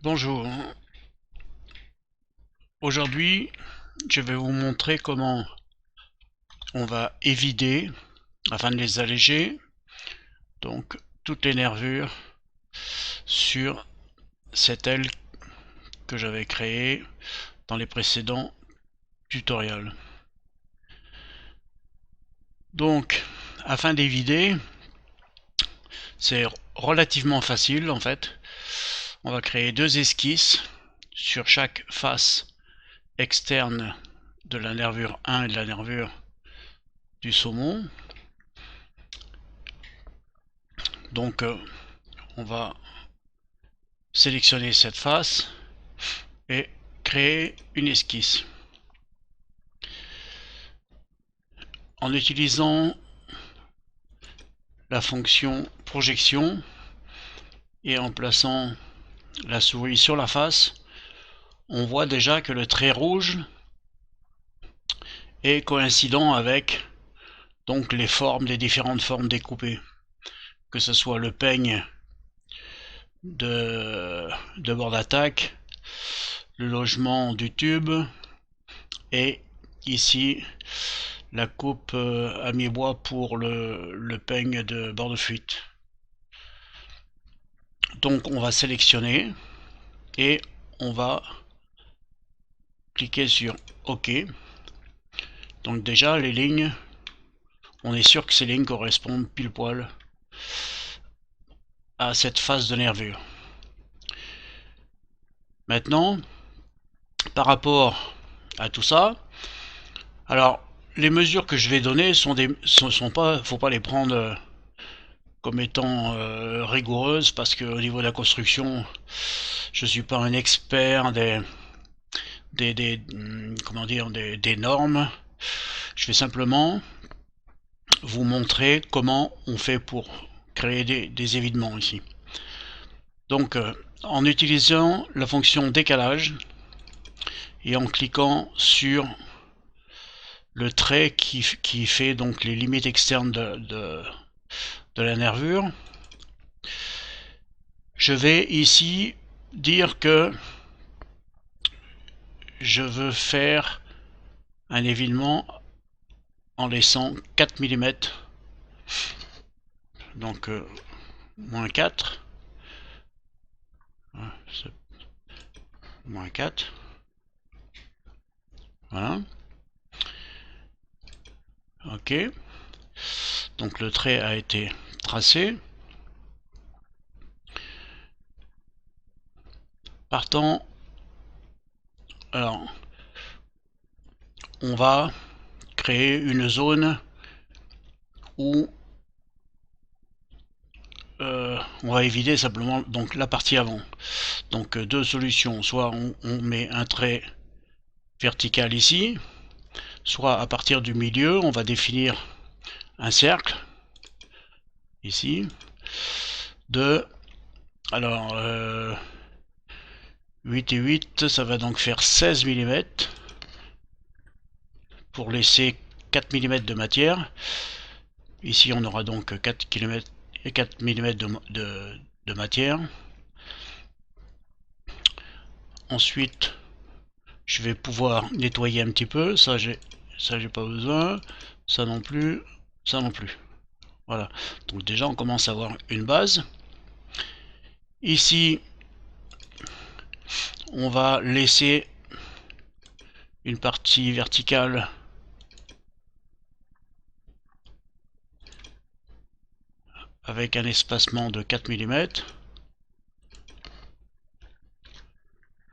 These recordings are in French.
Bonjour, aujourd'hui je vais vous montrer comment on va évider, afin de les alléger, donc toutes les nervures sur cette aile que j'avais créée dans les précédents tutoriels. Donc afin d'évider, c'est relativement facile en fait. On va créer deux esquisses sur chaque face externe de la nervure 1 et de la nervure du saumon. Donc on va sélectionner cette face et créer une esquisse. En utilisant la fonction projection et en plaçant la souris sur la face, on voit déjà que le trait rouge est coïncident avec donc les différentes formes découpées, que ce soit le peigne de bord d'attaque, le logement du tube et ici la coupe à mi-bois pour le peigne de bord de fuite. Donc on va sélectionner et on va cliquer sur OK. Donc déjà les lignes, on est sûr que ces lignes correspondent pile poil à cette face de nervure. Maintenant, par rapport à tout ça, alors les mesures que je vais donner faut pas les prendre comme étant rigoureuses, parce qu'au niveau de la construction, je suis pas un expert des normes. Je vais simplement vous montrer comment on fait pour créer des évidements ici. Donc en utilisant la fonction décalage et en cliquant sur le trait qui fait donc les limites externes de la nervure, je vais ici dire que je veux faire un évidement en laissant 4 mm, donc moins 4, moins 4, voilà, ok, donc le trait a été tracé. Partant, alors on va créer une zone où on va éviter simplement donc la partie avant. Donc deux solutions, soit on met un trait vertical ici, soit à partir du milieu on va définir un cercle ici de, alors 8 et 8, ça va donc faire 16 mm pour laisser 4 mm de matière. Ici on aura donc 4 mm de matière. Ensuite je vais pouvoir nettoyer un petit peu, ça j'ai pas besoin, ça non plus, ça non plus. Voilà, donc déjà on commence à avoir une base. Ici on va laisser une partie verticale avec un espacement de 4 mm.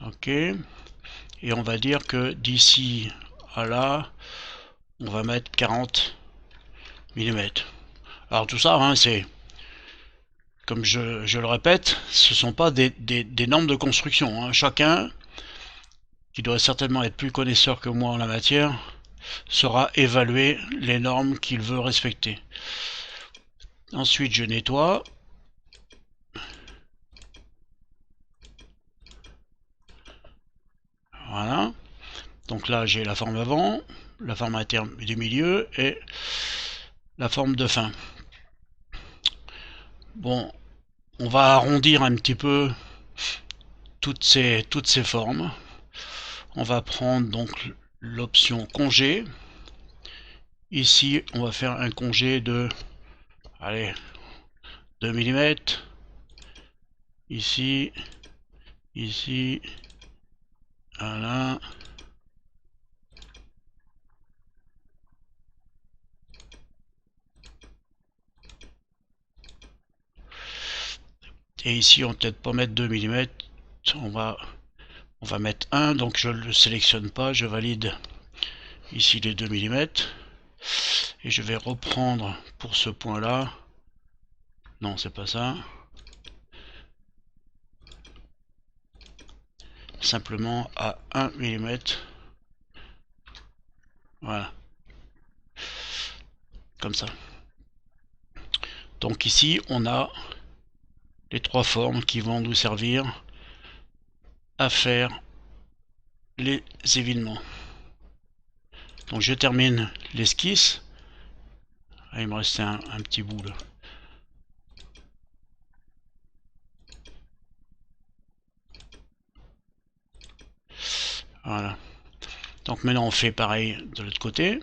Ok, et on va dire que d'ici à là on va mettre 40 mm. Alors tout ça, hein, c'est, comme je le répète, ce ne sont pas des normes de construction, hein. Chacun, qui doit certainement être plus connaisseur que moi en la matière, saura évaluer les normes qu'il veut respecter. Ensuite je nettoie. Voilà, donc là j'ai la forme avant, la forme interne du milieu et la forme de fin. Bon, on va arrondir un petit peu toutes ces formes. On va prendre donc l'option congé. Ici, on va faire un congé de, allez, 2 mm. Ici, ici, voilà. Et ici, on va peut-être pas mettre 2 mm. On va mettre 1, donc je ne le sélectionne pas, je valide ici les 2 mm. Et je vais reprendre pour ce point-là. Non, c'est pas ça. Simplement à 1 mm. Voilà. Comme ça. Donc ici, on a les trois formes qui vont nous servir à faire les évinements. Donc je termine l'esquisse. Ah, il me restait un petit bout là. Voilà. Donc maintenant on fait pareil de l'autre côté.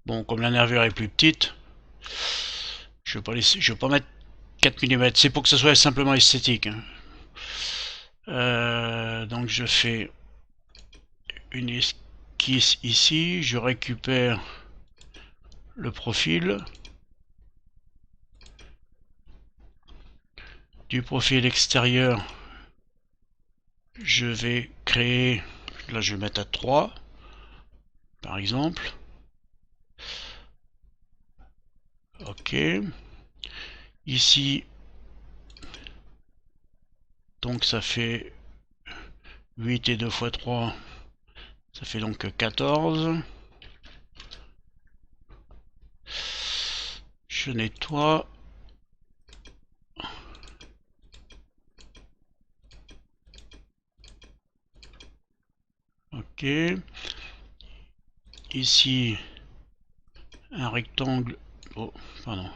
Bon, comme la nervure est plus petite, je vais pas mettre 4 mm. C'est pour que ce soit simplement esthétique. Donc je fais une esquisse ici, je récupère le profil. Du profil extérieur, je vais créer, là je vais mettre à 3 par exemple. Ok. Ici, donc ça fait 8 et 2 fois 3, ça fait donc 14. Je nettoie. Ok. Ici, un rectangle. Oh, pardon.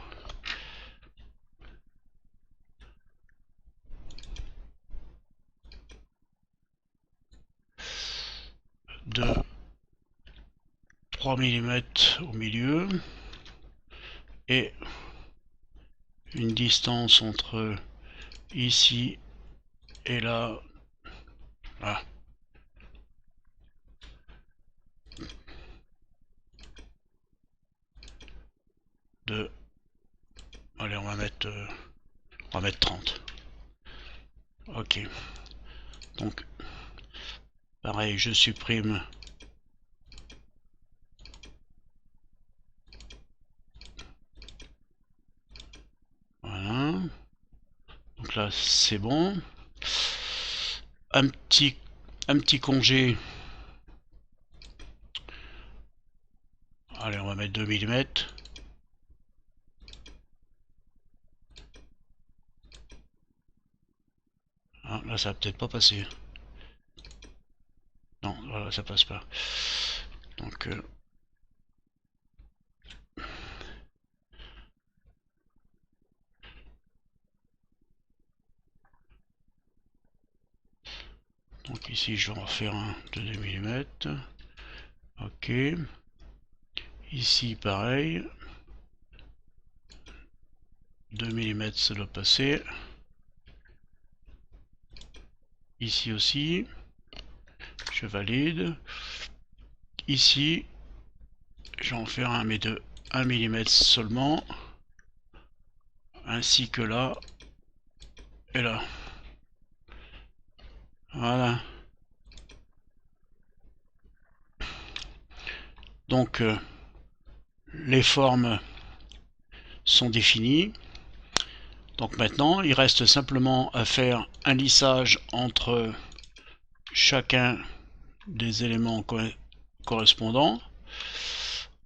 De 3 mm au milieu. Et une distance entre ici et là. Voilà. De. Allez, on va mettre 30. Ok. Donc, pareil, je supprime voilà. Donc là, c'est bon. Un petit congé. Allez, on va mettre 2 mm. Ah, là, ça va peut-être pas passer. Non, voilà, ça passe pas. Donc, ici, je vais en faire un de 2 mm. Ok. Ici, pareil. 2 mm, ça doit passer. Ici aussi. Je valide. Ici, je vais en faire un, mais de 1 mm seulement. Ainsi que là. Et là. Voilà. Donc, les formes sont définies. Donc maintenant, il reste simplement à faire un lissage entre chacun des éléments correspondants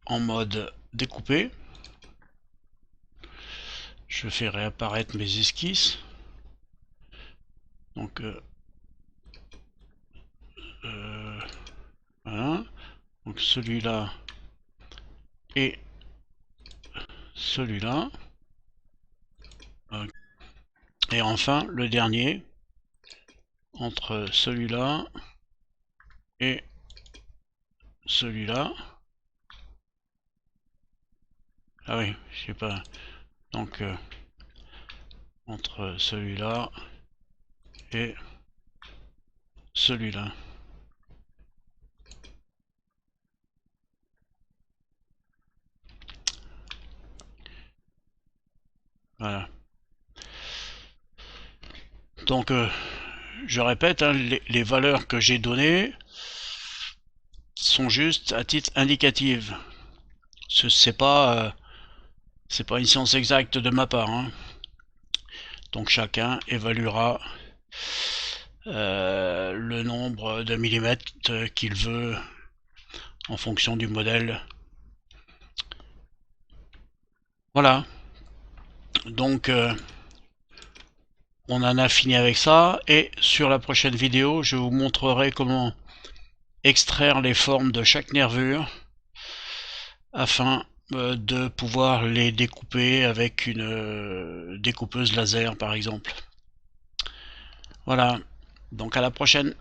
en mode découpé. Je fais réapparaître mes esquisses. Donc voilà. Donc celui-là et celui-là. Et enfin, le dernier, entre celui-là et celui-là. Ah oui, je sais pas. Donc, entre celui-là et celui-là. Voilà. Donc, je répète, hein, les valeurs que j'ai données sont juste à titre indicatif. C'est pas une science exacte de ma part, hein. Donc chacun évaluera le nombre de millimètres qu'il veut en fonction du modèle. Voilà. Donc on en a fini avec ça, et sur la prochaine vidéo, je vous montrerai comment extraire les formes de chaque nervure afin de pouvoir les découper avec une découpeuse laser par exemple. Voilà, donc à la prochaine.